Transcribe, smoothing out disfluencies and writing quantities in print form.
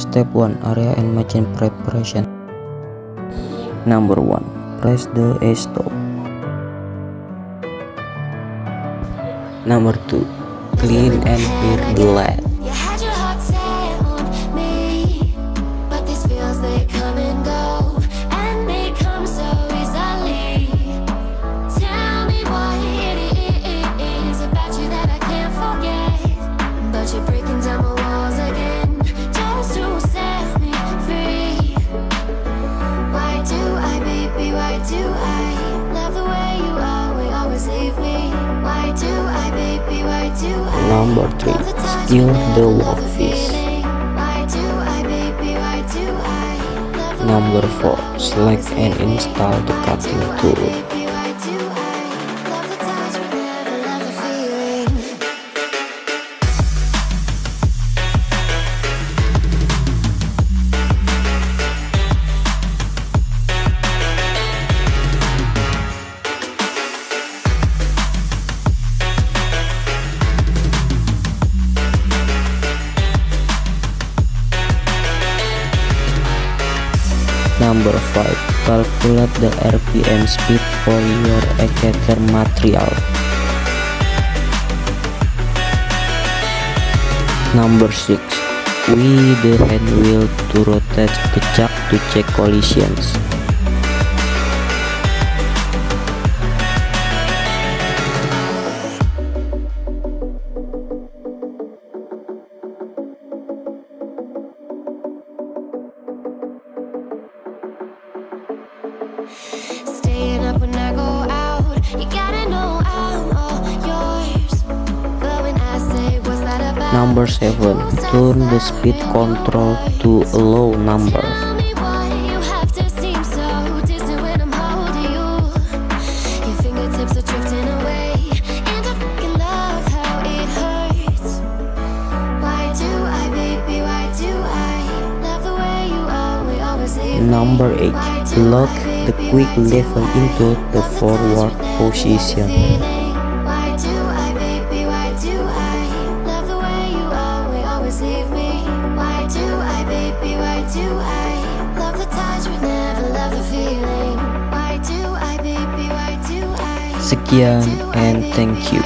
Step 1. Area and machine preparation. Number 1. Press the stop. Number 2. Clean and clear the lead. Number 3. Skewer the workpiece. Number 4. Select and install the cutting tool. Number 5. Calculate the RPM speed for your etcher material. Number 6. Weigh the hand wheel to rotate the chuck to check collisions. Staying up when I go out, you gotta know I'm all yours. But when I say what's that about? Number 7. Turn the speed control to a low number. Tell me why you have to seem so distant when I'm holding you. Your fingertips are drifting away, and I fucking love how it hurts. Why do I, baby, why do I love the way you always leave me? Number 8. Lock the quick lever into the forward position. Why do I, baby, why do I love the way you always leave me? Why do I, baby, why do I love the touch but never love the feeling? Why do I, baby, why do I? Sekian and thank you.